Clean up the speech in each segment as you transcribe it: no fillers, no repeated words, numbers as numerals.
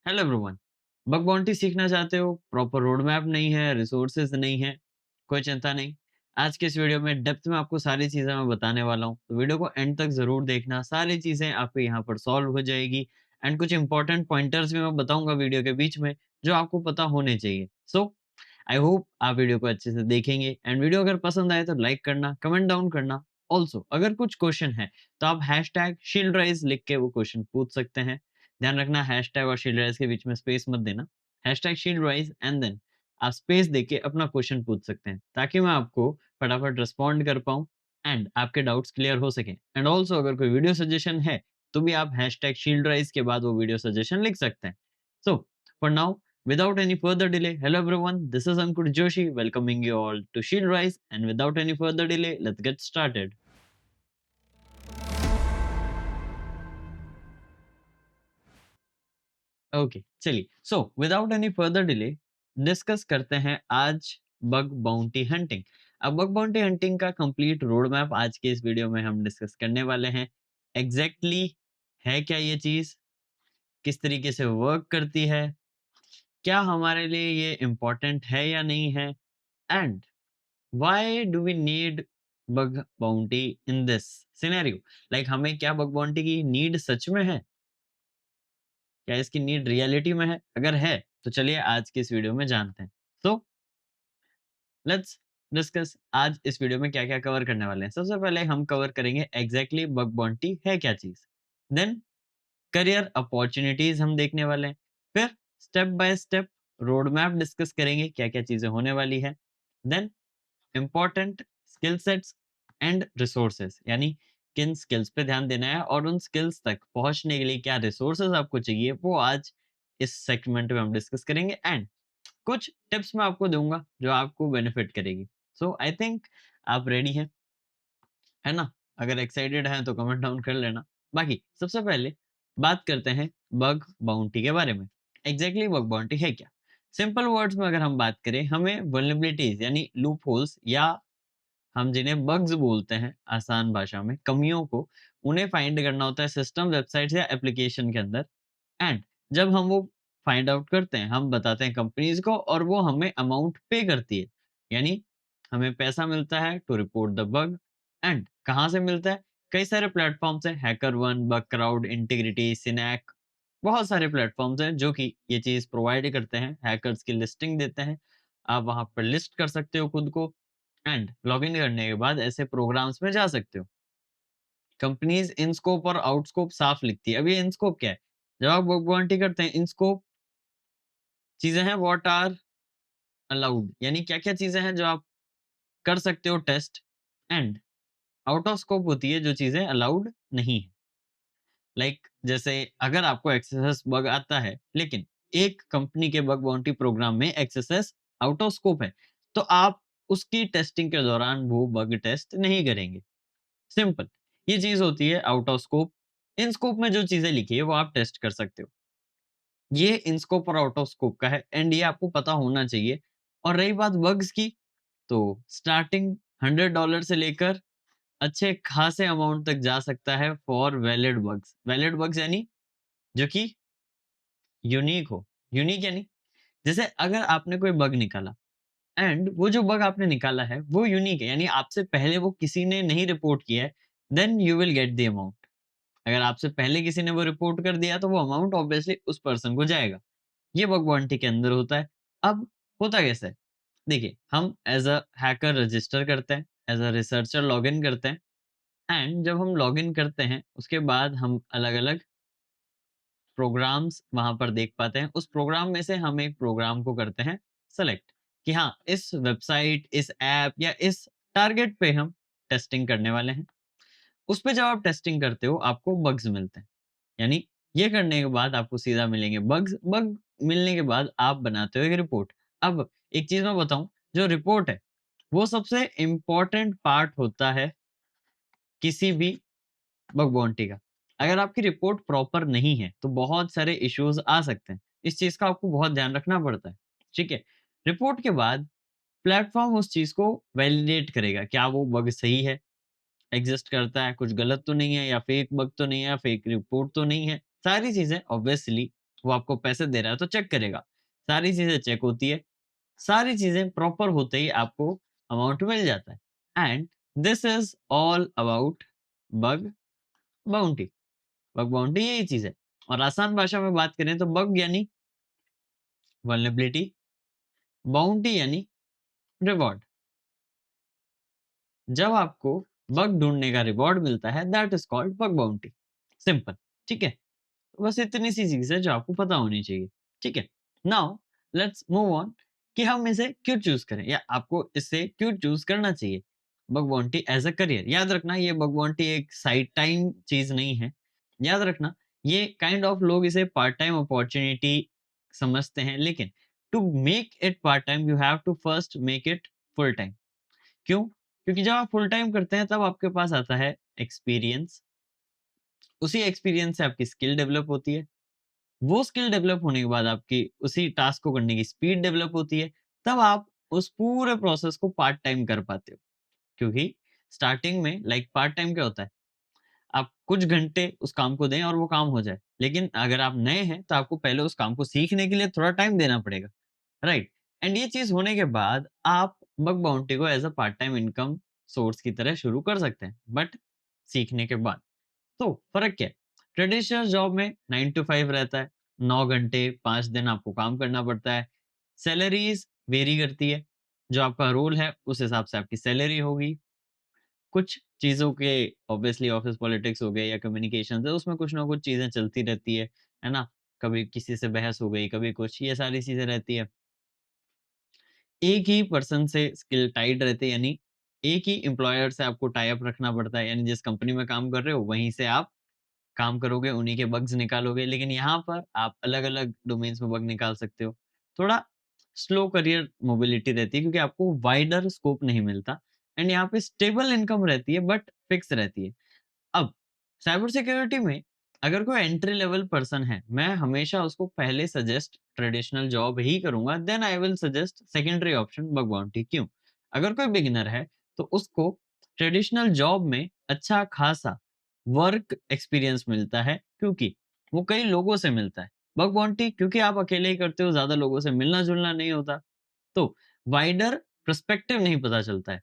Hello everyone. Bug bounty सीखना चाहते हो? प्रॉपर रोड मैप नहीं है, रिसोर्सेज नहीं है, कोई चिंता नहीं। आज के इस वीडियो में डेप्थ में आपको सारी चीज़ें मैं बताने वाला हूँ, तो वीडियो को एंड तक ज़रूर देखना। सारी चीज़ें आपको यहाँ पर सॉल्व हो जाएगी एंड कुछ इंपॉर्टेंट पॉइंटर्स भी मैं बताऊंगा वीडियो के बीच में, जो आपको पता होने चाहिए। सो आई होप आप वीडियो को अच्छे से देखेंगे एंड वीडियो अगर पसंद आए तो लाइक करना, कमेंट डाउन करना। ऑल्सो अगर कुछ क्वेश्चन है तो आप हैशटैग शील्ड राइज लिख के वो क्वेश्चन पूछ सकते हैं। ध्यान रखना, हैशटैग और शील्ड राइज के बीच में स्पेस मत देना। Hashtag shield rise and then आप स्पेस देके अपना क्वेश्चन पूछ सकते हैं, ताकि मैं आपको फटाफट रिस्पॉन्ड कर पाऊँ एंड आपके डाउट्स क्लियर हो सके। एंड ऑल्सो अगर कोई वीडियो सजेशन है तो भी आप हैशटैग शील्ड राइज के बाद वो वीडियो सजेशन लिख सकते हैं। So for now, without any further delay, hello everyone, this is Ankur Joshi welcoming you all to Shield Rise, and without any further delay, let's get started. Okay, चलिए। So without any further delay discuss करते हैं आज bug bounty hunting. अब bug bounty hunting का complete road map आज के इस video में हम डिस्कस करने वाले हैं। एग्जैक्टली है क्या ये चीज, किस तरीके से वर्क करती है, क्या हमारे लिए ये इम्पोर्टेंट है या नहीं है, and why do we need bug bounty in this scenario. Like हमें क्या बग बाउंटी की नीड सच में है? क्या इसकी नीड रियलिटी में है? अगर है तो चलिए आज की इस वीडियो में जानते हैं। सो लेट्स डिस्कस आज इस वीडियो में क्या क्या कवर करने वाले हैं। सबसे पहले हम कवर करेंगे एग्जैक्टली बग बाउंटी है क्या चीज। देन करियर अपॉर्चुनिटीज हम देखने वाले हैं। फिर step by step road map discuss करेंगे, क्या क्या चीजें होने वाली है। Then important skill sets and resources, यानी किन स्किल्स पे ध्यान देना है और उन स्किल्स तक पहुंचने के लिए क्या रिसोर्सेज आपको चाहिए, वो आज इस सेगमेंट में हम डिस्कस करेंगे। एंड कुछ टिप्स मैं आपको दूंगा जो आपको बेनिफिट करेगी। सो आई थिंक आप रेडी हैं, है ना? अगर एक्साइटेड हैं तो कमेंट डाउन कर लेना। बाकी सबसे पहले बात करते हैं बग बाउंटी के बारे में। एग्जैक्टली बग बाउंटी है क्या? सिंपल वर्ड्स में अगर हम बात करें, हमें वल्नरेबिलिटीज यानी लूप होल्स, या हम जिन्हें बग्स बोलते हैं आसान भाषा में, कमियों को, उन्हें फाइंड करना होता है सिस्टम, वेबसाइट्स या एप्लीकेशन के अंदर। एंड जब हम वो फाइंड आउट करते हैं, हम बताते हैं कंपनीज को और वो हमें अमाउंट पे करती है, यानी हमें पैसा मिलता है to report the bug. And कहाँ से मिलता है? कई सारे प्लेटफॉर्म्स हैं, HackerOne, Bugcrowd, Intigriti, Synack, बहुत सारे प्लेटफॉर्म्स हैं जो कि ये चीज प्रोवाइड करते हैं, हैकर्स की लिस्टिंग देते हैं। आप वहां पर लिस्ट कर सकते हो खुद को एंड लॉगिन करने के बाद ऐसे प्रोग्राम्स में जा सकते हो। कंपनीज इन स्कोप और आउट स्कोप साफ लिखती है। अब ये इन स्कोप क्या है? जब आप बग बाउंटी करते हैं, इन स्कोप चीजें हैं व्हाट आर अलाउड, यानी क्या क्या चीजें हैं जो आप कर सकते हो test. And out of scope होती है जो चीजें अलाउड नहीं है। लाइक जैसे अगर आपको एक्सेस बग आता है, लेकिन एक कंपनी के बग बाउंटी प्रोग्राम में एक्सेस आउट ऑफ स्कोप है, तो आप उसकी टेस्टिंग के दौरान वो बग टेस्ट नहीं करेंगे। सिंपल, ये चीज होती है out of scope. In scope में जो चीजें लिखी है वो आप टेस्ट कर सकते हो। ये इन स्कोप और आउट ऑफ स्कोप का है एंड ये आपको पता होना चाहिए। और रही बात बग्स की, तो स्टार्टिंग $100 से लेकर अच्छे खासे अमाउंट तक जा सकता है for valid bugs. Valid bugs यानी जो कि यूनिक हो। यूनिक यानी जैसे अगर आपने कोई बग निकाला एंड वो जो बग आपने निकाला है वो यूनिक है, यानी आपसे पहले वो किसी ने नहीं रिपोर्ट किया है, then you will get the amount. अगर आपसे पहले किसी ने वो रिपोर्ट कर दिया तो वो अमाउंट ऑब्वियसली उस पर्सन को जाएगा। ये बग बाउंटी के अंदर होता है। अब होता कैसे है? देखिए, हम एज अ हैकर रजिस्टर करते हैं, एज अ रिसर्चर लॉगिन करते हैं। एंड जब हम लॉगिन करते हैं उसके बाद हम अलग अलग प्रोग्राम्स वहां पर देख पाते हैं। उस प्रोग्राम में से हम एक प्रोग्राम को करते हैं सेलेक्ट, कि हाँ, इस वेबसाइट, इस ऐप या इस टारगेट पे हम टेस्टिंग करने वाले हैं। उस पे जब आप टेस्टिंग करते हो आपको बग्स मिलते हैं, यानी ये करने के बाद आपको सीधा मिलेंगे बग्स। बग मिलने के बाद आप बनाते हो एक रिपोर्ट। अब एक चीज मैं बताऊं, जो रिपोर्ट है वो सबसे इंपॉर्टेंट पार्ट होता है किसी भी बग बाउंटी का। अगर आपकी रिपोर्ट प्रॉपर नहीं है तो बहुत सारे इश्यूज आ सकते हैं। इस चीज का आपको बहुत ध्यान रखना पड़ता है। ठीक है? रिपोर्ट के बाद प्लेटफॉर्म उस चीज को वैलिडेट करेगा, क्या वो बग सही है, एग्जिस्ट करता है, कुछ गलत तो नहीं है, या फेक बग तो नहीं है, या फेक रिपोर्ट तो नहीं है। सारी चीजें ऑब्वियसली वो आपको पैसे दे रहा है तो चेक करेगा। सारी चीज़ें चेक होती है, सारी चीज़ें प्रॉपर होते ही आपको अमाउंट मिल जाता है। And this is all about bug bounty. Bug bounty यही चीज़ है। और आसान भाषा में बात करें तो बग यानी वल्नरेबिलिटी, बाउंटी यानी रिवॉर्ड। जब आपको बग ढूँढने का रिवॉर्ड मिलता है that is called bug bounty. Simple, ठीक है? तो बस इतनी सी चीज़ है जो आपको पता होनी चाहिए, ठीक है? नाउ लेट्स मूव ऑन कि हम इसे क्यों चूज़ करें या आपको इसे क्यों चूज़ करना चाहिए? Bug bounty as a career. याद रखना ये बग बाउंटी एक साइड टाइम चीज़ नहीं है। याद रखना ये काइंड ऑफ लोग इसे पार्ट टाइम अपॉर्च्युनिटी समझते हैं, लेकिन to make it part time you have to first make it full time. क्यों? क्योंकि जब आप फुल टाइम करते हैं तब आपके पास आता है एक्सपीरियंस, उसी एक्सपीरियंस से आपकी स्किल डेवलप होती है। वो स्किल डेवलप होने के बाद आपकी उसी टास्क को करने की स्पीड डेवलप होती है, तब आप उस पूरे प्रोसेस को पार्ट टाइम कर पाते हो। क्योंकि स्टार्टिंग में लाइक पार्ट टाइम क्या होता है? आप कुछ घंटे उस काम को दें और वो काम हो जाए। लेकिन अगर आप नए हैं तो आपको पहले उस काम को सीखने के लिए थोड़ा टाइम देना पड़ेगा, राइट? एंड ये चीज़ होने के बाद आप बग बाउंटी को as a part time income source की तरह शुरू कर सकते हैं, बट सीखने के बाद। तो फ़र्क क्या है? ट्रेडिशनल जॉब में 9 टू 5 रहता है, 9 घंटे 5 दिन आपको काम करना पड़ता है। सैलरीज़ वेरी करती है, जो आपका रोल है उस हिसाब से आपकी सैलरी होगी। कुछ चीज़ों के ऑब्वियसली ऑफ़िस पॉलिटिक्स हो गए या कम्युनिकेशंस है, उसमें कुछ ना कुछ चीज़ें चलती रहती है ना? कभी किसी से बहस हो गई, कभी कुछ, ये सारी चीज़ें रहती है। एक ही पर्सन से स्किल टाइड रहते हैं, यानी एक ही एम्प्लॉयर से आपको टाई अप रखना पड़ता है, यानी जिस कंपनी में काम कर रहे हो वहीं से आप काम करोगे, उन्हीं के बग्स निकालोगे। लेकिन यहाँ पर आप अलग-अलग डोमेन्स में बग निकाल सकते हो। थोड़ा स्लो करियर मोबिलिटी रहती है क्योंकि आपको वाइडर स्कोप नहीं मिलता एंड यहाँ पे स्टेबल इनकम रहती है बट फिक्स रहती है। अब साइबर सिक्योरिटी में अगर कोई एंट्री लेवल पर्सन है, मैं हमेशा उसको पहले सजेस्ट ट्रेडिशनल जॉब ही करूँगा, then I will suggest secondary option bug bounty. क्यों? अगर कोई बिगिनर है, तो उसको ट्रेडिशनल जॉब में अच्छा खासा वर्क एक्सपीरियंस मिलता है क्योंकि वो कई लोगों से मिलता है। बग बाउंटी क्योंकि आप अकेले ही करते हो, ज़्यादा लोगों से मिलना-जुलना नहीं होता, तो वाइडर पर्सपेक्टिव नहीं पता चलता है।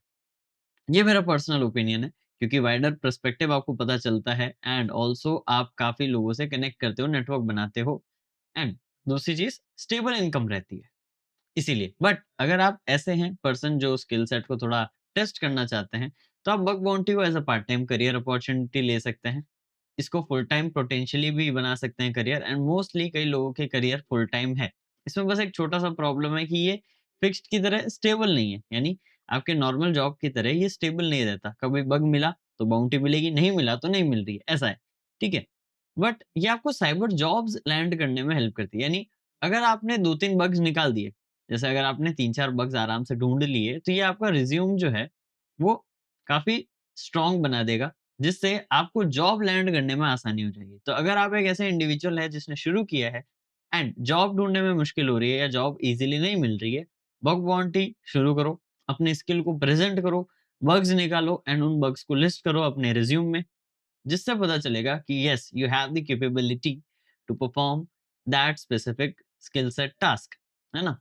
ये मेरा पर्सनल ओपिनियन है क्योंकि वाइडर पर्सपेक्टिव आपको पता चलता है एंड ऑल्सो आप काफ़ी लोगों से कनेक्ट करते हो, नेटवर्क बनाते हो एंड दूसरी चीज़ स्टेबल इनकम रहती है, इसीलिए। बट अगर आप ऐसे हैं पर्सन जो स्किल सेट को थोड़ा टेस्ट करना चाहते हैं, तो आप बग बाउंटी को as a part time career opportunity ले सकते हैं। इसको फुल टाइम पोटेंशियली भी बना सकते हैं करियर एंड मोस्टली कई लोगों के करियर फुल टाइम है। इसमें बस एक छोटा-सा प्रॉब्लम है कि ये फिक्स्ड की तरह स्टेबल नहीं है। यानी आपके नॉर्मल जॉब की तरह ये स्टेबल नहीं रहता। कभी बग मिला तो बाउंटी मिलेगी, नहीं मिला तो नहीं मिल रही है, ऐसा है। ठीक है? बट ये आपको साइबर जॉब्स लैंड करने में हेल्प करती है। यानी अगर आपने 2-3 बग्स निकाल दिए, जैसे अगर आपने 3-4 बग्स आराम से ढूँढ लिए, तो ये आपका रिज़्यूम जो है, वो काफ़ी स्ट्रॉन्ग बना देगा, जिससे आपको जॉब लैंड करने में आसानी हो जाएगी। तो अगर आप एक ऐसे इंडिविजुअल है जिसने शुरू किया है एंड जॉब ढूँढने में मुश्किल हो रही है या जॉब ईज़िली नहीं मिल रही है, बग बाउंटी शुरू करो, अपनी स्किल को प्रेज़ेंट करो, बग्स निकालो एंड उन बग्स को लिस्ट करो अपने रिज़्यूम में, जिससे पता चलेगा कि yes you have the capability to perform that specific skill set task, है ना?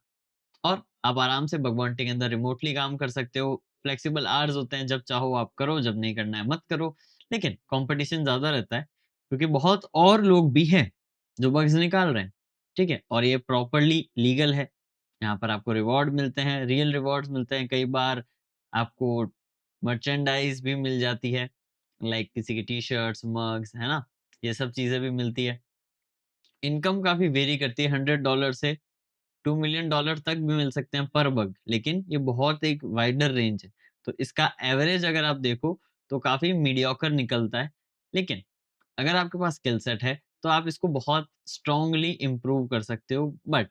और आप आराम से बग बाउंटी के अंदर रिमोटली काम कर सकते हो। फ्लेक्सिबल आवर्स होते हैं, जब चाहो आप करो, जब नहीं करना है मत करो। लेकिन कॉम्पिटिशन ज़्यादा रहता है क्योंकि बहुत और लोग भी हैं जो बग्स निकाल रहे हैं, ठीक है? और ये प्रॉपर्ली लीगल है। यहाँ पर आपको रिवॉर्ड मिलते हैं, रियल रिवॉर्ड्स मिलते हैं। कई बार आपको मर्चेंडाइज़ भी मिल जाती है, लाइक किसी की टी-शर्ट्स, मग्स, है ना? ये सब चीज़ें भी मिलती है। इनकम काफ़ी वेरी करती है, $100 से $2 मिलियन तक भी मिल सकते हैं पर बग, लेकिन ये बहुत एक वाइडर रेंज है। तो इसका एवरेज अगर आप देखो तो काफ़ी मीडियोकर निकलता है। लेकिन अगर आपके पास स्किल सेट है तो आप इसको बहुत स्ट्रांगली इम्प्रूव कर सकते हो, बट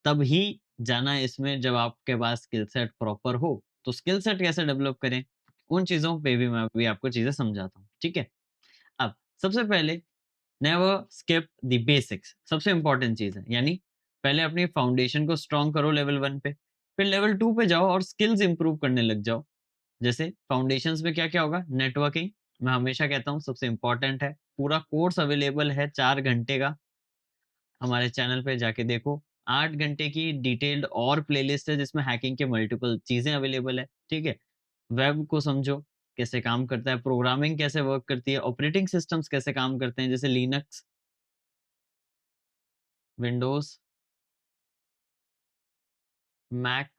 तभी जाना है इसमें जब आपके पास स्किल सेट प्रॉपर हो। तो स्किल सेट कैसे डेवलप करें? उन चीज़ों पे भी मैं अभी आपको चीज़ें समझाता हूँ, ठीक है? अब सबसे पहले नेवर स्किप द बेसिक्स, सबसे इंपॉर्टेंट चीज़ है। यानी पहले अपनी फाउंडेशन को स्ट्रॉन्ग करो लेवल 1 पे, फिर लेवल 2 पे जाओ और स्किल्स इंप्रूव करने लग जाओ। जैसे फाउंडेशंस में क्या-क्या होगा? नेटवर्किंग, मैं हमेशा कहता हूँ सबसे इंपॉर्टेंट है। पूरा कोर्स अवेलेबल है 4 घंटे का। हमारे चैनल पे जाके देखो। 8 घंटे की डिटेल्ड और प्लेलिस्ट है जिसमें हैकिंग के मल्टीपल चीज़ें अवेलेबल है, ठीक है? वेब को समझो, कैसे काम करता है, प्रोग्रामिंग कैसे वर्क करती है, ऑपरेटिंग सिस्टम्स कैसे काम करते हैं जैसे लिनक्स, विंडोज़, मैक,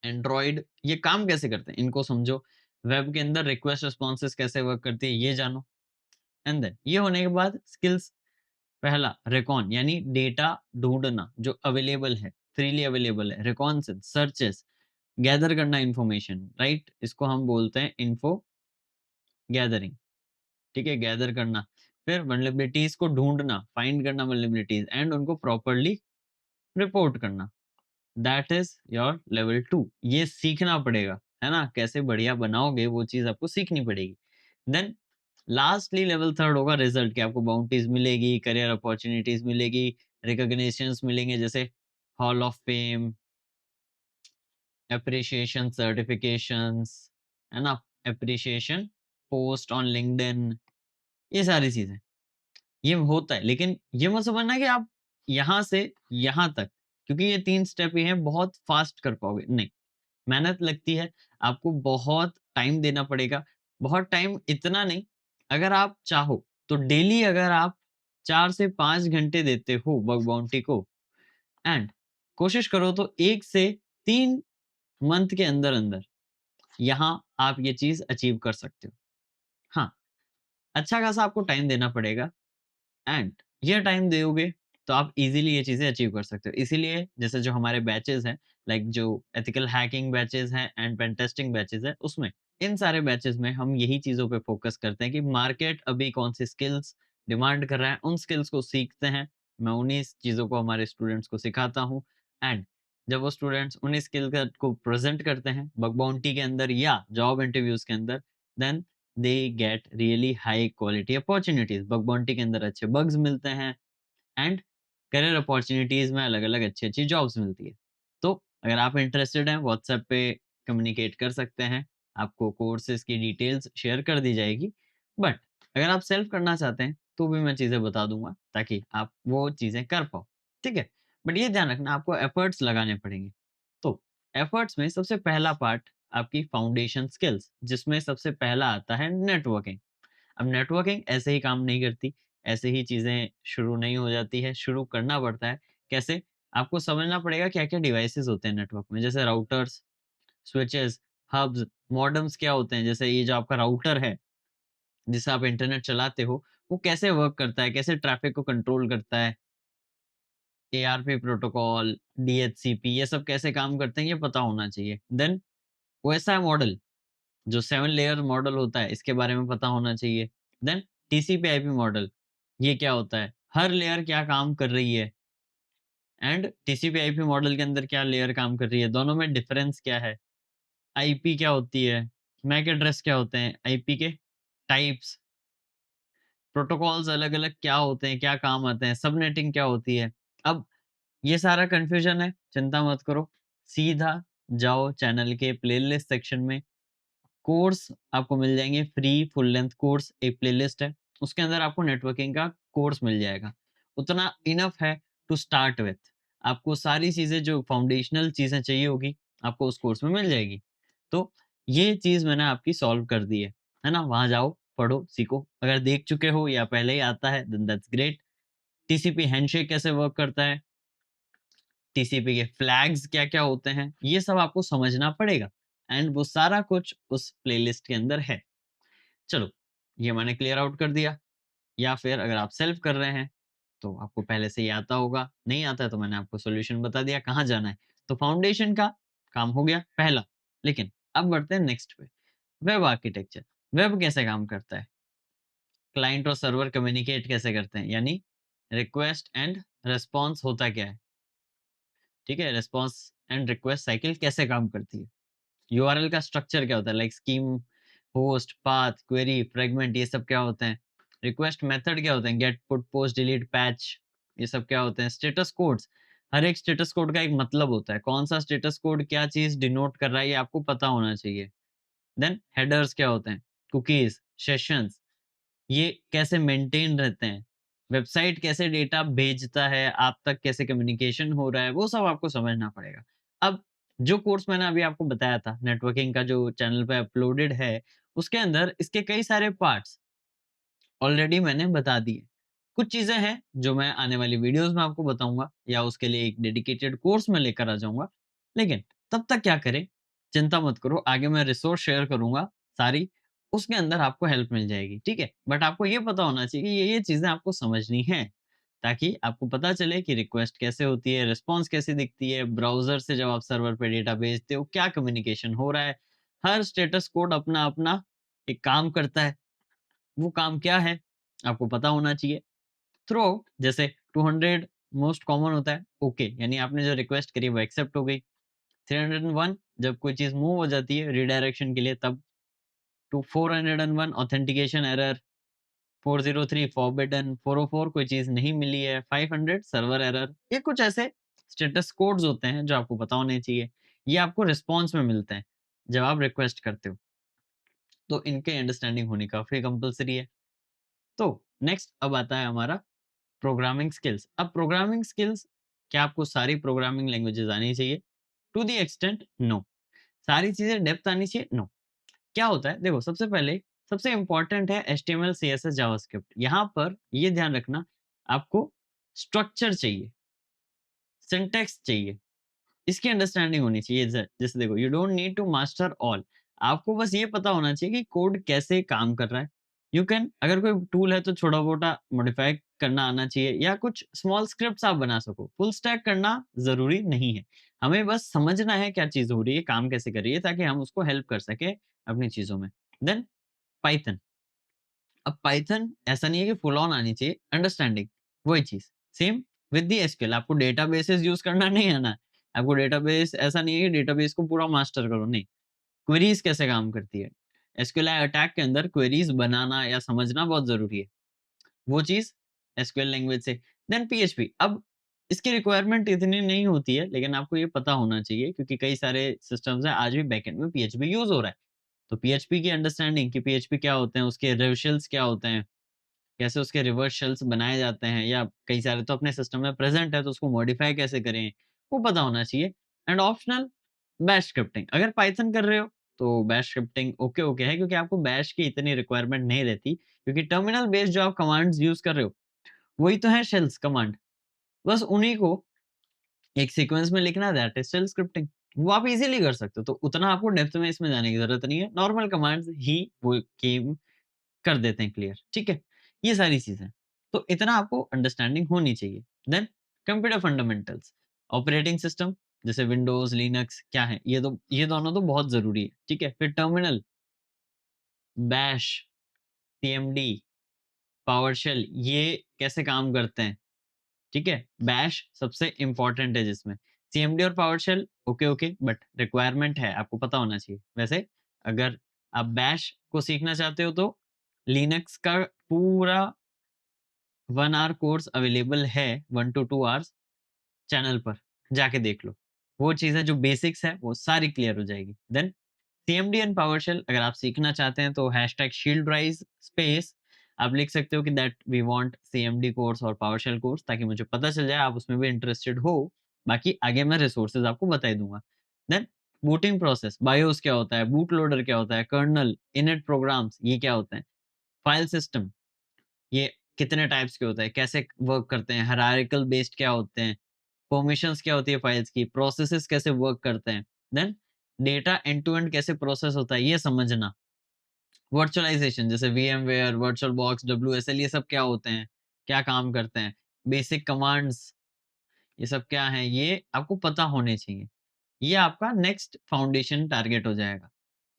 एंड्रॉयड ये काम कैसे करते हैं, इनको समझो। वेब के अंदर रिक्वेस्ट रिस्पॉन्सेज़ कैसे वर्क करती है, ये जानो। एंड देन ये होने के बाद स्किल्स पहला रिकॉन यानी डेटा ढूँढना जो अवेलेबल है, फ्रीली अवेलेबल है, रिकॉन्सिल्स, सर्चेस, गैदर करना इन्फॉर्मेशन, राइट? इसको हम बोलते हैं इन्फो गैदरिंग, ठीक है? गैदर करना। फिर वल्नरेबिलिटीज़ को ढूँढना, फाइंड करना वल्नरेबिलिटीज़ एंड उनको प्रॉपर्ली रिपोर्ट करना। दैट इज़ योर लेवल 2 ये सीखना पड़ेगा, है ना? कैसे बढ़िया बनाओगे वो चीज़ आपको सीखनी पड़ेगी। देन लास्टली लेवल 3 होगा रिज़ल्ट कि आपको बाउंटीज़ मिलेगी, करियर अपॉर्च्युनिटीज़ मिलेगी, रिकॉग्निशंस मिलेंगे जैसे hall of fame, appreciation certifications, है ना? एप्रिसिएशन पोस्ट ऑन लिंक्डइन ये सारी चीज़ें। ये होता है, लेकिन ये मत समझना कि आप यहाँ से यहाँ तक क्योंकि ये 3 स्टेप ही हैं बहुत फ़ास्ट कर पाओगे, नहीं। मेहनत लगती है, आपको बहुत टाइम देना पड़ेगा। बहुत टाइम इतना नहीं, अगर आप चाहो तो डेली अगर आप 4 से 5 घंटे देते हो बग बाउंटी को एंड कोशिश करो तो 1 से 3 मंथ के अंदर-अंदर यहाँ आप ये चीज़ अचीव कर सकते हो। हाँ, अच्छा खासा आपको टाइम देना पड़ेगा एंड ये टाइम दोगे तो आप इजीली ये चीज़ें अचीव कर सकते हो। इसीलिए जैसे जो हमारे बैचेज़ हैं, लाइक जो एथिकल हैकिंग बैचेज़ हैं एंड पेन टेस्टिंग बैचेज़ हैं, उसमें इन सारे बैचेज़ में हम यही चीज़ों पे फ़ोकस करते हैं कि मार्केट अभी कौन-सी स्किल्स डिमांड कर रहा है, उन स्किल्स को सीखते हैं। मैं उन्हीं चीज़ों को हमारे स्टूडेंट्स को सिखाता हूँ एंड जब वो स्टूडेंट्स उन्हीं स्किल का को प्रेज़ेंट करते हैं बग बाउंटी के अंदर या जॉब इंटरव्यूज़ के अंदर, then they get really high quality opportunities bug bounty के अंदर अच्छे बग्स मिलते हैं एंड करियर अपॉर्च्युनिटीज़ में अलग-अलग अच्छी-अच्छी जॉब्स मिलती है। तो अगर आप इंटरेस्टेड हैं व्हाट्सएप पे कम्युनिकेट कर सकते हैं, आपको कोर्सेज़ की डिटेल्स शेयर कर दी जाएगी। बट अगर आप सेल्फ करना चाहते हैं, तो भी मैं चीज़ें बता दूँगा ताकि आप वो चीज़ें कर पाओ, ठीक है? बट ये ध्यान रखना आपको एफर्ट्स लगाने पड़ेंगे। तो एफर्ट्स में सबसे पहला पार्ट आपकी फाउंडेशन स्किल्स जिसमें सबसे पहला आता है नेटवर्किंग। अब नेटवर्किंग ऐसे ही काम नहीं करती, ऐसे ही चीज़ें शुरू नहीं हो जाती है, शुरू करना पड़ता है। कैसे? आपको समझना पड़ेगा क्या-क्या डिवाइसेज़ होते हैं नेटवर्क में, जैसे राउटर्स, स्विचेज़, हब्स, मॉडेम्स क्या होते हैं, जैसे ये जो आपका राउटर है, जिससे आप इंटरनेट चलाते हो, वो कैसे वर्क करता है, कैसे ट्रैफ़िक को कंट्रोल करता है, एआरपी प्रोटोकॉल, डीएचसीपी ये सब कैसे काम करते हैं, ये पता होना चाहिए। देन ओएसआई मॉडल जो 7 लेयर मॉडल होता है, इसके बारे में पता होना चाहिए। देन टीसीपी आईपी मॉडल, ये क्या होता है? हर लेयर क्या काम कर रही है एंड टीसीपी आईपी मॉडल के अंदर क्या लेयर काम कर रही है, दोनों में डिफरेंस क्या है? आईपी क्या होती है? मैक एड्रेस क्या होते हैं? आईपी के टाइप्स, प्रोटोकॉल्स अलग-अलग क्या होते हैं, क्या काम आते हैं? सबनेटिंग क्या होती है? अब ये सारा कन्फ्यूजन है, चिंता मत करो। सीधा जाओ चैनल के प्लेलिस्ट सेक्शन में कोर्स आपको मिल जाएँगे फ्री फुल लेंथ कोर्स एक प्लेलिस्ट है, उसके अंदर आपको नेटवर्किंग का कोर्स मिल जाएगा। उतना इनफ है टू स्टार्ट विथ। आपको सारी चीज़ें जो फाउंडेशनल चीज़ें चाहिए होगी, आपको उस कोर्स में मिल जाएगी। तो ये चीज़ मैंने आपकी सॉल्व कर दी है ना? वहाँ जाओ, पढ़ो, सीखो। अगर देख चुके हो या पहले ही आता है then that's great. TCP handshake कैसे वर्क करता है, टीसीपी के फ्लैग्स क्या-क्या होते हैं, ये सब आपको समझना पड़ेगा एंड वो सारा कुछ उस प्लेलिस्ट के अंदर है। चलो, ये मैंने क्लियर आउट कर दिया या फिर अगर आप सेल्फ कर रहे हैं, तो आपको पहले से ही आता होगा, नहीं आता है तो मैंने आपको सॉल्यूशन बता दिया कहाँ जाना है। तो फाउंडेशन का काम हो गया पहला, लेकिन अब बढ़ते हैं नेक्स्ट पे, वेब आर्किटेक्चर। वेब कैसे काम करता है? क्लाइंट और सर्वर कम्युनिकेट कैसे करते हैं? यानी रिक्वेस्ट एंड रिस्पॉन्स होता क्या है? ठीक है? रिस्पॉन्स एंड रिक्वेस्ट साइकिल कैसे काम करती है? यूआरएल का स्ट्रक्चर क्या होता है like scheme, host, path, query, fragment ये सब क्या होते हैं? रिक्वेस्ट मेथड क्या होते हैं? Get, put, post, delete, patch ये सब क्या होते हैं? स्टेटस कोड्स, हर एक स्टेटस कोड का एक मतलब होता है। कौन-सा स्टेटस कोड क्या चीज़ डिनोट कर रहा है ये आपको पता होना चाहिए। देन हेडर्स क्या होते हैं? कुकीज़, सेशंस ये कैसे मेंटेन रहते हैं? वेबसाइट कैसे डेटा भेजता है, आप तक कैसे कम्युनिकेशन हो रहा है, वो सब आपको समझना पड़ेगा। अब जो कोर्स मैंने अभी आपको बताया था, नेटवर्किंग का जो चैनल पे अपलोडेड है, उसके अंदर इसके कई सारे पार्ट्स ऑलरेडी मैंने बता दिए। कुछ चीज़ें हैं जो मैं आने वाली वीडियोज़ में आपको बताऊँगा या उसके लिए एक डेडिकेटेड कोर्स मैं लेकर आ जाऊँगा। लेकिन तब तक क्या करें, चिंता मत करो, आगे मैं रिसोर्स शेयर करूँगा सारी, उसके अंदर आपको हेल्प मिल जाएगी, ठीक है? बट आपको ये पता होना चाहिए कि ये चीज़ें आपको समझनी हैं, ताकि आपको पता चले कि रिक्वेस्ट कैसे होती है, रिस्पॉन्स कैसे दिखती है, ब्राउज़र से जब आप सर्वर पे डेटा भेजते हो, क्या कम्युनिकेशन हो रहा है। हर स्टेटस कोड अपना-अपना एक काम करता है। वो काम क्या है? आपको पता होना चाहिए। थ्रूआउट जैसे 200 मोस्ट कॉमन होता है, ओके, यानी आपने जो रिक्वेस्ट करी वो एक्सेप्ट हो गई। 301 जब कोई चीज़ मूव हो जाती है रीडायरेक्शन के लिए तब। टू 401 ऑथेंटिकेशन एरर, 403 फॉरबिडन, 404 कोई चीज़ नहीं मिली है, 500 सर्वर एरर। ये कुछ ऐसे स्टेटस कोड्स होते हैं जो आपको पता होने चाहिए। ये आपको रिस्पॉन्स में मिलते हैं, जब आप रिक्वेस्ट करते हो। तो इनके अंडरस्टैंडिंग होनी काफ़ी कंपल्सरी है। तो नेक्स्ट अब आता है हमारा प्रोग्रामिंग स्किल्स। अब प्रोग्रामिंग स्किल्स, क्या आपको सारी प्रोग्रामिंग लैंग्वेजेस आनी चाहिए? To the extent no. सारी चीज़ें डेप्थ आनी चाहिए? नो। क्या होता है? देखो, सबसे पहले सबसे इम्पोर्टेंट है एचटीएमएल, सीएसएस, जावास्क्रिप्ट। यहाँ पर ये ध्यान रखना, आपको स्ट्रक्चर चाहिए, सिंटैक्स चाहिए, इसकी अंडरस्टैंडिंग होनी चाहिए। जैसे देखो, you don't need to master all. आपको बस ये पता होना चाहिए कि कोड कैसे काम कर रहा है। यू कैन, अगर कोई टूल है तो छोटा मोटा मॉडिफाई करना आना चाहिए या कुछ स्मॉल स्क्रिप्ट्स आप बना सको। फुल स्टैक करना जरूरी नहीं है। हमें बस समझना है क्या चीज हो रही है, काम कैसे कर रही है, ताकि हम उसको हेल्प कर सके अपनी चीजों में। Then Python. अब पाइथन ऐसा नहीं है कि फुल ऑन आनी चाहिए, अंडरस्टैंडिंग वही चीज। सेम विद द एसक्यूएल, आपको डेटाबेसेस यूज करना नहीं आना है। आपको डेटाबेस, ऐसा नहीं है कि डेटाबेस को पूरा मास्टर करो, नहीं। क्वेरीज कैसे काम करती है, एसक्यूएल अटैक के अंदर क्वेरीज बनाना या समझना बहुत जरूरी है, वो चीज एसक्यूएल लैंग्वेज से। Then PHP. अब इसकी रिक्वायरमेंट इतनी नहीं होती है, लेकिन आपको ये पता होना चाहिए क्योंकि कई सारे सिस्टम्स हैं आज भी बैकएंड में पीएचपी यूज हो रहा है। तो पीएचपी की अंडरस्टैंडिंग कि पीएचपी क्या होते हैं, उसके रिवर्सल्स क्या होते हैं, कैसे उसके रिवर्स शेल्स बनाए जाते हैं, या कई सारे तो अपने सिस्टम में प्रेजेंट है तो उसको मॉडिफाई कैसे करें, वो पता होना चाहिए। And optional bash scripting. अगर पाइथन कर रहे हो तो बैश स्क्रिप्टिंग ओके ओके है, क्योंकि आपको बैश की इतनी रिक्वायरमेंट नहीं रहती, क्योंकि टर्मिनल बेस्ड जो आप कमांड्स यूज कर रहे हो वही तो है शेल्स कमांड। बस उन्हीं को एक सीक्वेंस में लिखना, दैट इज शेल स्क्रिप्टिंग। वो आप इजीली कर सकते हो, तो उतना आपको डेप्थ में इसमें जाने की जरूरत नहीं है। नॉर्मल कमांड्स ही वो गेम कर देते हैं क्लियर, ठीक है? ये सारी चीज़ें। तो इतना आपको अंडरस्टैंडिंग होनी चाहिए। Then computer fundamentals, operating system जैसे विंडोज़, लिनक्स क्या है? ये दोनों तो बहुत ज़रूरी है, ठीक है? फिर टर्मिनल, बैश, सीएमडी, पावरशेल, ये कैसे काम करते हैं, ठीक है? बैश सबसे इम्पोर्टेंट है जिसमें। सीएमडी और PowerShell okay, okay, but requirement है, आपको पता होना चाहिए। वैसे अगर आप बैश को सीखना चाहते हो तो लिनक्स का पूरा 1 आवर कोर्स अवेलेबल है, 1 टू 2 आवर्स चैनल पर, जाके देख लो। वो चीज़ें जो बेसिक्स है वो सारी क्लियर हो जाएगी। देन सीएमडी एंड पावरशेल अगर आप सीखना चाहते हैं तो हैशटैग शील्डराइज स्पेस आप लिख सकते हो कि that we want CMD course और पावरशेल कोर्स, ताकि मुझे पता चल जाए आप उसमें भी इंटरेस्टेड हो। बाकी आगे मैं रिसोर्सेज आपको बता ही दूँगा। देन बूटिंग प्रोसेस, बायोस क्या होता है, बूट लोडर क्या होता है, कर्नेल, इनिट प्रोग्राम्स ये क्या होते हैं, फाइल सिस्टम ये कितने टाइप्स के होते हैं, कैसे वर्क करते हैं, हायरार्किकल बेस्ड क्या होते हैं, परमिशंस क्या होती है फाइल्स की, प्रोसेसेस कैसे वर्क करते हैं, then data end to end कैसे प्रोसेस होता है ये समझना। वर्चुअलाइजेशन जैसे वीएमवेयर, वर्चुअलबॉक्स, डब्ल्यूएसएल ये सब क्या होते हैं, क्या काम करते हैं, बेसिक कमांड्स ये सब क्या हैं, ये आपको पता होने चाहिए। ये आपका नेक्स्ट फाउंडेशन टारगेट हो जाएगा।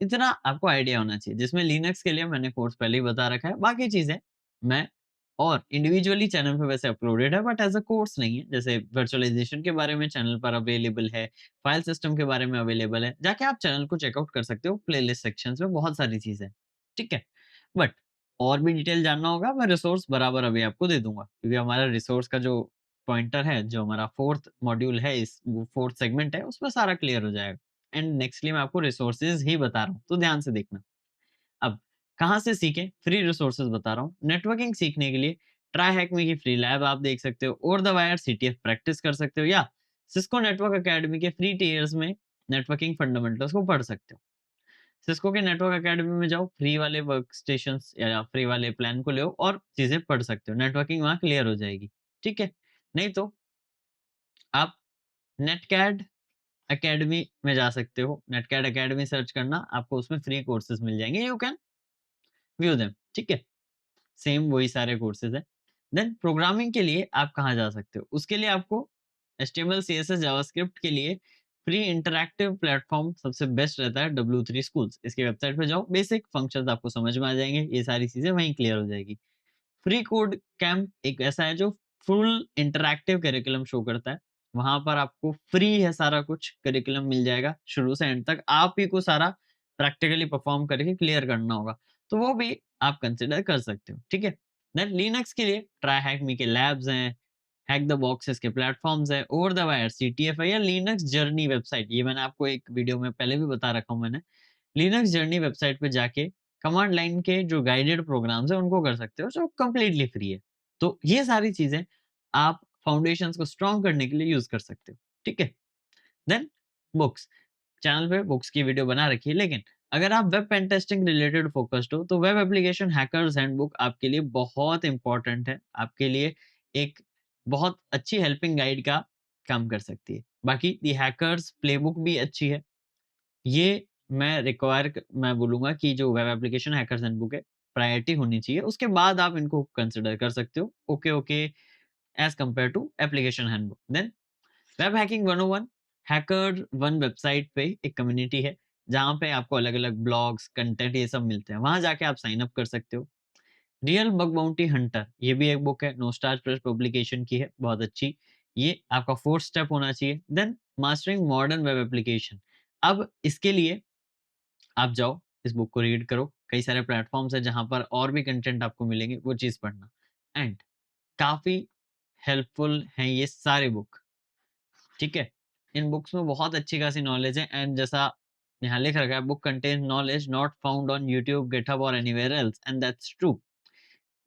इतना आपको आइडिया होना चाहिए, जिसमें लिनक्स के लिए मैंने कोर्स पहले ही बता रखा है। बाकी चीज़ें मैं और इंडिविजुअली चैनल पे वैसे अपलोडेड है, बट एज़ अ कोर्स नहीं है। जैसे वर्चुअलाइज़ेशन के बारे में चैनल पर अवेलेबल है, फाइल सिस्टम के बारे में अवेलेबल है। जाके आप चैनल को चेकआउट कर सकते हो, प्लेलिस्ट सेक्शंस में बहुत सारी चीज़ें हैं, ठीक है? बट और भी डिटेल जानना होगा, मैं रिसोर्स बराबर अभी आपको दे दूँगा, क्योंकि हमारा रिसोर्स का जो पॉइंटर है, जो हमारा 4th मॉड्यूल है, इस वो 4th सेगमेंट है, उसमें सारा क्लियर हो जाएगा। एंड नेक्स्टली मैं आपको रिसोर्सेज़ ही बता रहा हूँ, तो ध्यान से देखना। अब कहाँ से सीखें? फ्री रिसोर्सेज़ बता रहा हूँ। नेटवर्किंग सीखने के लिए ट्राई हैक मी की फ्री लैब आप देख सकते हो, over the wire CTF practice कर सकते हो, या सिस्को नेटवर्क अकेडमी के फ्री टियर्स में नेटवर्किंग फंडामेंटल्स को पढ़ सकते हो। सिस्को के नेटवर्क अकेडमी में जाओ, फ्री वाले वर्क स्टेशंस या फ्री वाले प्लान को ले और चीज़ें पढ़ सकते हो। नेटवर्किंग वहाँ क्लियर हो जाएगी, ठीक है? नहीं तो आप नेटकैड अकेडमी में जा सकते हो। नेटकैड अकेडमी सर्च करना, आपको उसमें फ्री कोर्सेज़ मिल जाएँगे। यू कैन व्यू देम, ठीक है? सेम वही सारे कोर्सेज़ हैं। देन प्रोग्रामिंग के लिए आप कहाँ जा सकते हो? उसके लिए आपको एचटीएमएल, सीएसएस, जावास्क्रिप्ट के लिए फ्री इंटरैक्टिव प्लेटफ़ॉर्म सबसे बेस्ट रहता है W3 स्कूल्स। इसकी वेबसाइट पे जाओ, बेसिक फंक्शंस आपको समझ में आ जाएँगे, ये सारी चीज़ें वहीं क्लियर हो जाएगी। फ्री कोड कैंप एक ऐसा है जो फुल इंटरैक्टिव करिकुलम शो करता है। वहाँ पर आपको फ्री है सारा कुछ, करिकुलम मिल जाएगा शुरू से एंड तक। आप ही को सारा प्रैक्टिकली परफॉर्म करके क्लियर करना होगा। तो वो भी आप कंसिडर कर सकते हो, ठीक है? देन लिनक्स के लिए ट्राई हैक मी के लैब्स हैं, हैक द बॉक्स इसके प्लेटफ़ॉर्म्स हैं, ओवर द वायर सीटीएफ है या लिनक्स जर्नी वेबसाइट। ये मैंने आपको एक वीडियो में पहले भी बता रखा हूँ मैंने। लिनक्स जर्नी वेबसाइट पे जाके कमांड लाइन के जो गाइडेड प्रोग्राम्स हैं उनको कर सकते हो जो कंप्लीटली फ्री है। तो ये सारी चीज़ें आप फाउंडेशंस को स्ट्रॉन्ग करने के लिए यूज़ कर सकते हो, ठीक है? देन बुक्स, चैनल पे बुक्स की वीडियो बना रखी है, लेकिन अगर आप web pen testing related focused हो तो वेब एप्लीकेशन हैकर्स हैंडबुक आपके लिए बहुत इंपॉर्टेंट है। आपके लिए एक बहुत अच्छी हेल्पिंग गाइड का काम कर सकती है। बाकी दी हैकर्स प्लेबुक भी अच्छी है। ये मैं बोलूँगा कि जो वेब एप्लीकेशन हैकर्स हैंडबुक है, प्रायोरिटी होनी चाहिए। उसके बाद आप इनको कंसिडर कर सकते हो। Okay, as compare to application handbook. Then web hacking 101 hacker one website पे एक कम्युनिटी है, जहाँ पे आपको अलग-अलग ब्लॉग्स, कंटेंट ये सब मिलते हैं। वहाँ जाके आप साइन अप कर सकते हो। रियल बग बाउंटी हंटर ये भी एक बुक है, नो स्टार प्रेस पब्लिकेशन की है, बहुत अच्छी। ये आपका 4th स्टेप होना चाहिए। Then mastering modern web application. अब इसके लिए आप जाओ, इस बुक को रीड करो। कई सारे प्लेटफ़ॉर्म्स हैं जहाँ पर और भी कंटेंट आपको मिलेंगे, वो चीज़ पढ़ना। एंड काफ़ी हेल्पफुल हैं ये सारे बुक, ठीक है? इन बुक्स में बहुत अच्छी खासी नॉलेज है एंड जैसा यहाँ लिख रखा है, book contains knowledge not found on YouTube, GitHub और anywhere else and that's true.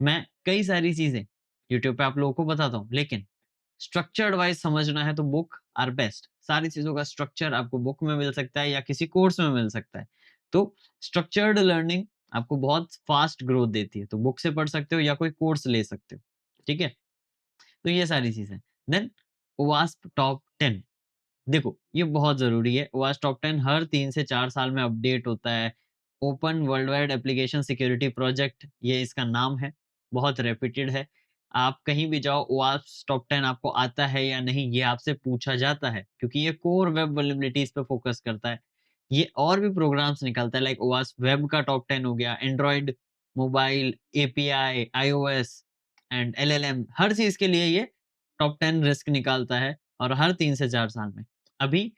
मैं कई सारी चीज़ें यूट्यूब पे आप लोगों को बताता हूँ, लेकिन स्ट्रक्चर्ड वाइज़ समझना है तो बुक आर बेस्ट। सारी चीज़ों का स्ट्रक्चर आपको बुक में मिल सकता है या किसी कोर्स में मिल सकता है। तो स्ट्रक्चर्ड लर्निंग आपको बहुत फास्ट ग्रोथ देती है। तो बुक से पढ़ सकते हो या कोई कोर्स ले सकते हो। ठीक है? तो ये सारी चीज़ें। देन वास्प टॉप 10 देखो, ये बहुत ज़रूरी है। ओवास टॉप 10 हर 3 से 4 साल में अपडेट होता है। Open world wide application security project ये इसका नाम है, बहुत रेप्यूटेड है। आप कहीं भी जाओ ओवास टॉप 10 आपको आता है या नहीं, ये आपसे पूछा जाता है क्योंकि ये कोर वेब वल्नरेबिलिटीज़ पे फोकस करता है। ये और भी प्रोग्राम्स निकालता है लाइक ओवास वेब का टॉप 10 हो गया, Android, mobile, API, iOS and LLM हर चीज़ के लिए ये टॉप 10 रिस्क निकालता है और हर 3 से 4 साल में। अभी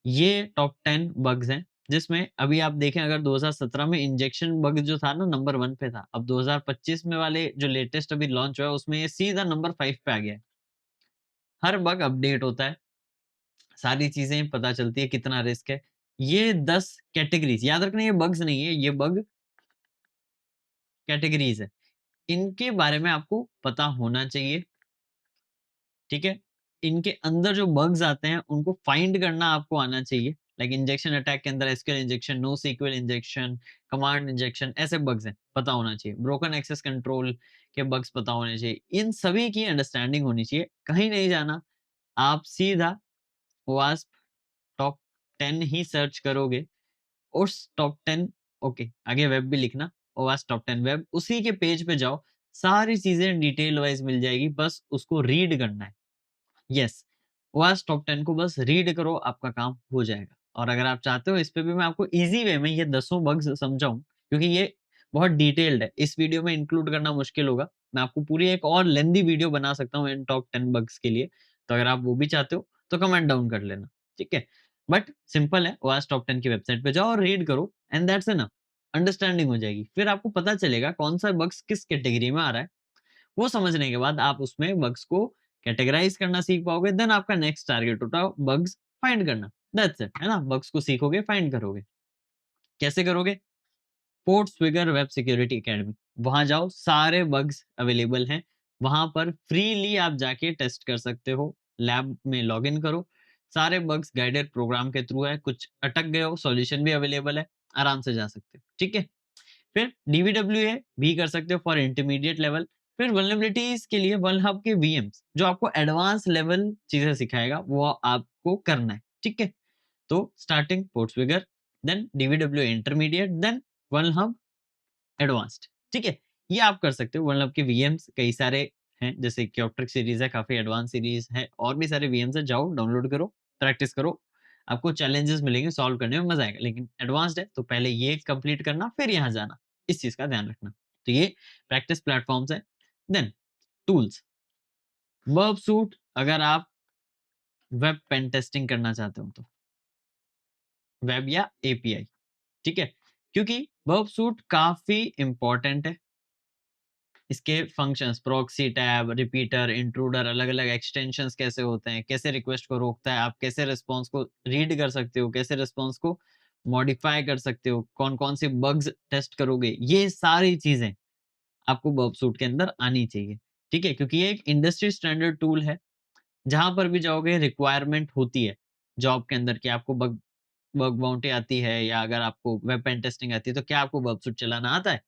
ये टॉप 10 बग्स हैं, जिसमें अभी आप देखें अगर 2017 में इंजेक्शन बग जो था ना नंबर 1 पे था। अब 2025 में वाले जो लेटेस्ट अभी लॉन्च हुआ है उसमें ये सीधा नंबर 5 पे आ गया है। हर बग अपडेट होता है, सारी चीज़ें पता चलती है कितना रिस्क है। ये 10 कैटेगरीज़ याद रखना ये बग्स नहीं है, ये बग कैटेगरीज़ है। इनके बारे में आपको पता होना चाहिए। ठीक है? इनके अंदर जो बग्स आते हैं, उनको फाइंड करना आपको आना चाहिए। लाइक इंजेक्शन अटैक के अंदर SQL injection, no sequel injection, command injection ऐसे बग्स हैं, पता होना चाहिए। ब्रोकन एक्सेस कंट्रोल के बग्स पता होने चाहिए। इन सभी की अंडरस्टैंडिंग होनी चाहिए। कहीं नहीं जाना, आप सीधा वास्प टॉप 10 ही सर्च करोगे। उस टॉप 10 ओके, आगे वेब भी लिखना, ओवास टॉप 10 वेब, उसी के पेज पे जाओ, सारी चीज़ें डिटेल वाइज़ मिल जाएगी, बस उसको रीड करना है। यस, ओएस टॉप 10 को बस रीड करो, आपका काम हो जाएगा। और अगर आप चाहते हो इस पे भी मैं आपको ईज़ी वे में ये दसों बग्स समझाऊँ, क्योंकि ये बहुत डिटेल्ड है। इस वीडियो में इंक्लूड करना मुश्किल होगा। मैं आपको पूरी एक और लेंथी वीडियो बना सकता हूँ इन टॉप 10 बग्स के लिए। तो अगर आप वो भी चाहते हो, तो कमेंट डाउन कर लेना, ठीक है? बट सिंपल है, ओएस टॉप 10 की वेबसाइट पे जाओ और रीड करो एंड दैट्स इनफ। अंडरस्टैंडिंग हो जाएगी। फिर आपको पता चलेगा कौन-सा बग्स किस कैटेगरी में आ रहा है। वो समझने के बाद आप उसमें बग्स को कैटेगराइज़ करना सीख पाओगे, देन आपका नेक्स्ट टारगेट होता है बग्स फाइंड करना। दैट्स इट, है ना? बग्स को सीखोगे, फाइंड करोगे। कैसे करोगे? पोर्टस्विगर वेब सिक्योरिटी अकेडमी, वहाँ जाओ, सारे बग्स अवेलेबल हैं। वहाँ पर फ्रीली आप जाके टेस्ट कर सकते हो। लैब में लॉगिन करो, सारे बग्स गाइडेड प्रोग्राम के थ्रू है, कुछ अटक गए हो सॉल्यूशन भी अवेलेबल है, आराम से जा सकते हो, ठीक है? फिर डीबीडब्ल्यूए भी कर सकते हो फॉर इंटरमीडिएट लेवल। फिर वल्नरेबिलिटीज़ के लिए वल्नहब के वीएम्स जो आपको एडवांस लेवल चीज़ें सिखाएगा, वो आपको करना है, ठीक है? तो starting PortSwigger, then DVWA intermediate, then VulnHub advanced, ठीक है? ये आप कर सकते हो। वनलव के वीएम्स कई सारे हैं, जैसे क्योप्ट्रिक सीरीज़ है, काफ़ी एडवांस सीरीज़ है, और भी सारे वीएम्स हैं, जाओ डाउनलोड करो, प्रैक्टिस करो। आपको चैलेंजेस मिलेंगे, सॉल्व करने में मज़ा आएगा। लेकिन एडवांस्ड है, तो पहले ये कंप्लीट करना, फिर यहाँ जाना। इस चीज़ का ध्यान रखना। तो ये प्रैक्टिस प्लेटफ़ॉर्म्स हैं। देन टूल्स, वर्बसूट अगर आप वेब पेन टेस्टिंग करना चाहते हो तो, वेब या एपीआई, ठीक है? क्योंकि वर्बसूट काफ़ी इम्पोर्टेंट है। इसके functions proxy tab, repeater, intruder, अलग-अलग एक्सटेंशंस कैसे होते हैं, कैसे रिक्वेस्ट को रोकता है, आप कैसे रिस्पॉन्स को रीड कर सकते हो, कैसे रिस्पॉन्स को मॉडिफाई कर सकते हो, कौन-कौन से बग्स टेस्ट करोगे, ये सारी चीज़ें आपको बर्ब सूट के अंदर आनी चाहिए, ठीक है? क्योंकि ये एक इंडस्ट्री स्टैंडर्ड टूल है, जहाँ पर भी जाओगे रिक्वायरमेंट होती है जॉब के अंदर कि आपको बग बग बाउंटी आती है, या अगर आपको वेब पेन टेस्टिंग आती है, तो क्या आपको बर्ब सूट चलाना आता है?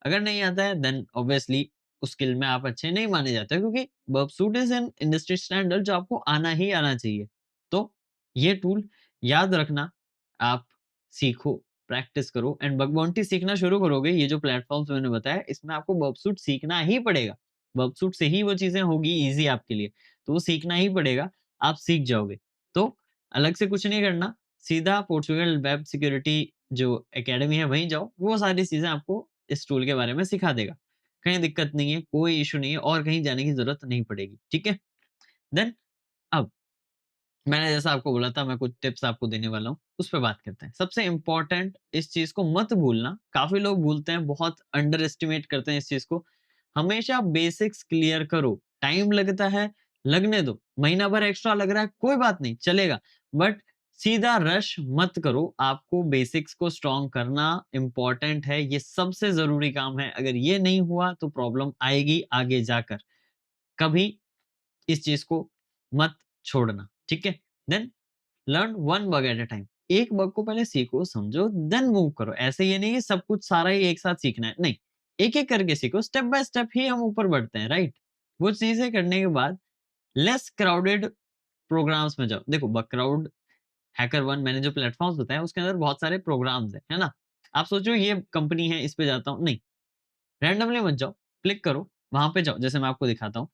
अगर नहीं आता है देन ऑब्वियसली उस स्किल में आप अच्छे नहीं माने जाते हो, क्योंकि बर्बसूट इज एन इंडस्ट्री स्टैंडर्ड जो आपको आना ही आना चाहिए। तो ये टूल याद रखना, आप सीखो, प्रैक्टिस करो, एंड बग बाउंटी सीखना शुरू करोगे, ये जो प्लेटफॉर्म्स मैंने बताया इसमें आपको बर्बसूट सीखना ही पड़ेगा। बर्बसूट से ही वो चीजें होगी ईज़ी आपके लिए, तो वो सीखना ही पड़ेगा, आप सीख जाओगे। तो अलग से कुछ नहीं करना, सीधा पोर्चुगल वेब सिक्योरिटी जो एकेडमी है वहीं जाओ, वो सारी चीज़ें आपको इस टूल के बारे में सिखा देगा। कहीं दिक्कत नहीं है, कोई इश्यू नहीं है, और कहीं जाने की ज़रूरत नहीं पड़ेगी, ठीक है? देन अब मैंने जैसा आपको बोला था, मैं कुछ टिप्स आपको देने वाला हूँ, उस पे बात करते हैं। सबसे इम्पोर्टेंट इस चीज़ को मत भूलना, काफ़ी लोग भूलते हैं, बहुत अंडर एस्टिमेट करते हैं इस चीज़ को। हमेशा बेसिक्स क्लियर करो, टाइम लगता है, लगने दो, महीना भर एक्स्ट्रा लग रहा है, कोई बात नहीं, चलेगा। बट सीधा रश मत करो, आपको बेसिक्स को स्ट्रॉन्ग करना इम्पोर्टेंट है, ये सबसे ज़रूरी काम है। अगर ये नहीं हुआ तो प्रॉब्लम आएगी आगे जाकर। कभी इस चीज़ को मत छोड़ना, ठीक है? Then learn one bug at a time. एक बग को पहले सीखो, समझो, देन मूव करो। ऐसे ये नहीं कि सब कुछ सारा ही एक साथ सीखना है, नहीं। एक-एक करके सीखो, स्टेप बाय स्टेप ही हम ऊपर बढ़ते हैं, राइट? वो चीज़ें करने के बाद लेस क्राउडेड प्रोग्राम्स में जाओ। देखो, बग क्राउड, हैकर वन, मैंने जो प्लेटफ़ॉर्म्स बताए उसके अंदर बहुत सारे प्रोग्राम्स हैं, है ना? आप सोचो ये कंपनी है, इस पे जाता हूँ, नहीं। रैंडमली मत जाओ, क्लिक करो, वहाँ पे जाओ, जैसे मैं आपको दिखाता हूँ।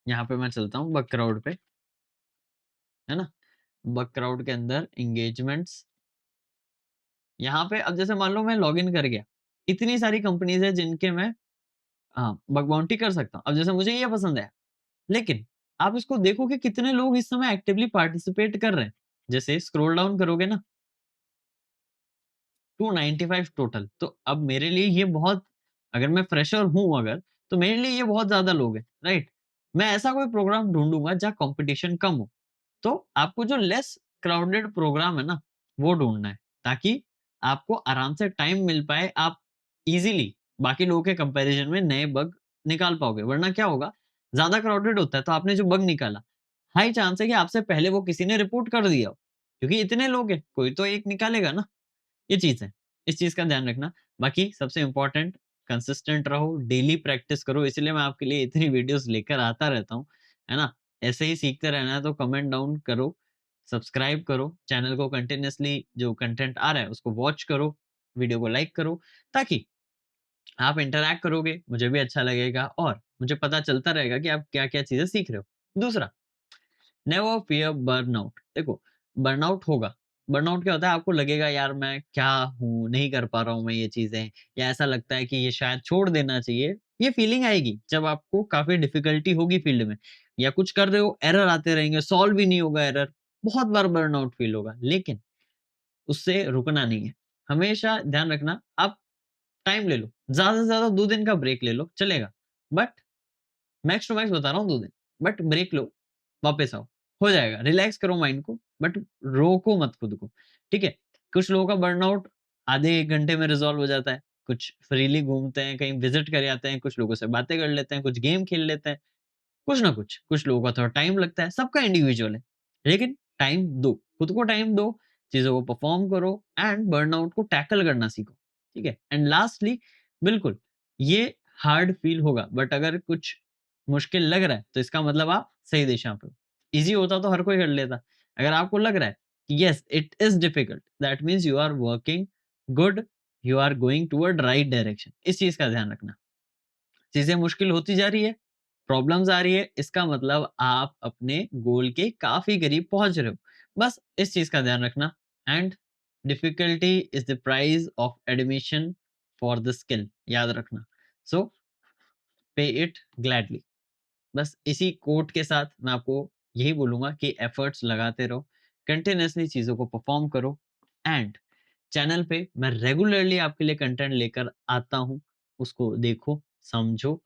यहाँ पे मैं चलता हूँ बग क्राउड पे, है ना? बग क्राउड के अंदर एंगेजमेंट्स, यहाँ पे अब जैसे मान लो मैं लॉगिन कर गया, इतनी सारी कंपनीज़ है जिनके मैं बग बाउंटी कर सकता हूँ। अब जैसे मुझे ये पसंद है, लेकिन आप इसको देखो कि कितने लोग इस समय एक्टिवली पार्टिसिपेट कर रहे हैं। जैसे स्क्रॉल डाउन करोगे ना, 295 टोटल, तो अब मेरे लिए ये बहुत, अगर मैं फ्रेशर हूँ अगर, तो मेरे लिए ये बहुत ज़्यादा लोग हैं, राइट? मैं ऐसा कोई प्रोग्राम ढूँढूँगा जहाँ कॉम्पिटिशन कम हो। तो आपको जो लेस क्राउडेड प्रोग्राम है ना, वो ढूँढना है, ताकि आपको आराम से टाइम मिल पाए, आप ईज़िली बाकी लोगों के कंपैरिज़न में नए बग निकाल पाओगे। वरना क्या होगा, ज़्यादा क्राउडेड होता है, तो आपने जो बग निकाला, हाई चांस है कि आपसे पहले वो किसी ने रिपोर्ट कर दिया हो, क्योंकि इतने लोग हैं, कोई तो एक निकालेगा ना। ये चीज़ है, इस चीज़ का ध्यान रखना। बाकी सबसे इम्पोर्टेंट, कंसिस्टेंट रहो, डेली प्रैक्टिस करो, इसीलिए मैं आपके लिए इतनी वीडियोज़ लेकर आता रहता हूँ, है ना? ऐसे ही सीखते रहना है तो कमेंट डाउन करो, सब्सक्राइब करो, चैनल को कंटीन्यूअसली जो कंटेंट आ रहा है उसको वॉच करो, वीडियो को लाइक करो, ताकि आप इंटरैक्ट करोगे, मुझे भी अच्छा लगेगा और मुझे पता चलता रहेगा कि आप क्या-क्या चीज़ें सीख रहे हो। दूसरा, नेवर फियर बर्नआउट। देखो, बर्नआउट होगा। बर्नआउट क्या होता है, आपको लगेगा यार मैं क्या हूँ, नहीं कर पा रहा हूँ मैं ये चीज़ें, या ऐसा लगता है कि ये शायद छोड़ देना चाहिए। ये फीलिंग आएगी जब आपको काफ़ी डिफ़िकल्टी होगी फ़ील्ड में, या कुछ कर रहे हो, एरर आते रहेंगे, सॉल्व ही नहीं होगा एरर, बहुत बार बर्नआउट फ़ील होगा। लेकिन उससे रुकना नहीं है। हमेशा ध्यान रखना, आप टाइम ले लो, ज़्यादा से ज़्यादा 2 दिन का ब्रेक ले लो, चलेगा। बट मैक्स टू मैक्स बता रहा हूँ 2 दिन, बट ब्रेक लो, वापस आओ, हो जाएगा। रिलैक्स करो माइंड को, बट रोको मत खुद को, ठीक है? कुछ लोगों का बर्नआउट आधे 1 घंटे में रिज़ॉल्व हो जाता है, कुछ फ्रीली घूमते हैं, कहीं विज़िट कर आते हैं, कुछ लोगों से बातें कर लेते हैं, कुछ गेम खेल लेते हैं, कुछ ना कुछ। कुछ लोगों का थोड़ा टाइम लगता है, सबका इंडिविजुअल है। लेकिन टाइम दो, खुद को टाइम दो, चीज़ों को परफ़ॉर्म करो एंड बर्नआउट को टैकल करना सीखो, ठीक है? एंड लास्टली बिल्कुल, ये हार्ड फ़ील होगा बट अगर कुछ मुश्किल लग रहा है, तो इसका मतलब आप सही दिशा पे हो। ईज़ी होता तो हर कोई कर लेता। अगर आपको लग रहा है कि yes it is difficult, that means you are working good, you are going toward right direction. इस चीज़ का ध्यान रखना। चीज़ें मुश्किल होती जा रही है, प्रॉब्लम्स आ रही है, इसका मतलब आप अपने गोल के काफ़ी करीब पहुँच रहे हो। बस इस चीज़ का ध्यान रखना and difficulty is the price of admission for the skill, याद रखना। सो पे इट ग्लैडली। बस इसी कोट के साथ मैं आपको यही बोलूँगा कि एफर्ट्स लगाते रहो, कंटिन्यूअसली चीज़ों को परफ़ॉर्म करो एंड चैनल पे मैं रेगुलरली आपके लिए कंटेंट लेकर आता हूँ, उसको देखो, समझो।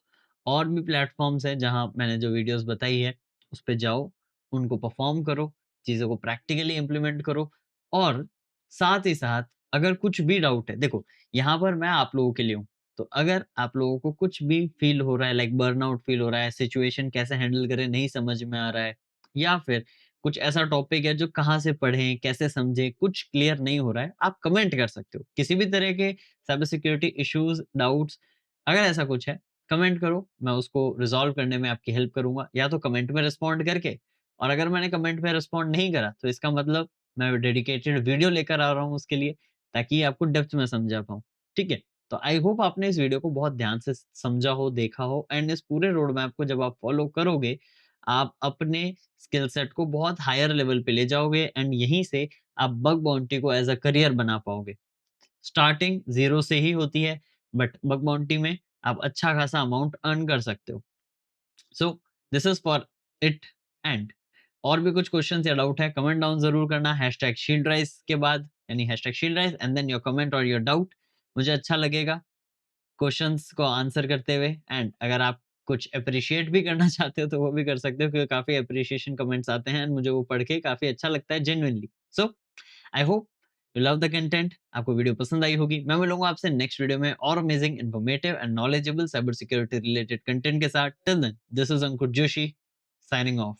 और भी प्लेटफ़ॉर्म्स हैं जहाँ मैंने जो वीडियोज़ बताई है, उस पे जाओ, उनको परफ़ॉर्म करो, चीज़ों को प्रैक्टिकली इम्प्लीमेंट करो और साथ ही साथ अगर कुछ भी डाउट है देखो, यहाँ पर मैं आप लोगों के लिए हूँ। तो अगर आप लोगों को कुछ भी फ़ील हो रहा है लाइक बर्नआउट फ़ील हो रहा है, सिचुएशन कैसे हैंडल करें नहीं समझ में आ रहा है या फिर कुछ ऐसा टॉपिक है जो कहाँ से पढ़ें, कैसे समझें, कुछ क्लियर नहीं हो रहा है, आप कमेंट कर सकते हो। किसी भी तरह के साइबर सिक्योरिटी इश्यूज़, डाउट्स अगर ऐसा कुछ है, कमेंट करो, मैं उसको रिज़ॉल्व करने में आपकी हेल्प करूँगा या तो कमेंट में रिस्पॉन्ड करके और अगर मैंने कमेंट में रिस्पॉन्ड नहीं करा, तो इसका मतलब मैं डेडिकेटेड वीडियो लेकर आ रहा हूँ उसके लिए, ताकि आपको डेप्थ में समझा पाऊँ। ठीक है? तो आई होप आपने इस वीडियो को बहुत ध्यान से समझा हो, देखा हो एंड इस पूरे रोड मैप को जब आप फ़ॉलो करोगे, आप अपने स्किल सेट को बहुत हायर लेवल पे ले जाओगे एंड यहीं से आप बग बाउंटी को एज़ अ करियर बना पाओगे। स्टार्टिंग ज़ीरो से ही होती है, बट बग बाउंटी में आप अच्छा खासा अमाउंट अर्न कर सकते हो। So this is for it and और भी कुछ क्वेश्चन्स या डाउट है, कमेंट डाउन ज़रूर करना हैशटैग शील्ड राइज़ के बाद यानी hashtag shield rise and then your comment और योर डाउट मुझे अच्छा लगेगा क्वेश्चंस को आंसर करते हुए एंड अगर आप कुछ एप्रिशिएट भी करना चाहते हो तो वो भी कर सकते हो क्योंकि काफ़ी एप्रिशिएशन कमेंट्स आते हैं एंड मुझे वो पढ़ के काफ़ी अच्छा लगता है genuinely. So I hope you love the content, आपको वीडियो पसंद आई होगी। मैं मिलूँगा आपसे नेक्स्ट वीडियो में और amazing, informative and knowledgeable cyber security related content के साथ। Till then this is Ankur Joshi signing of.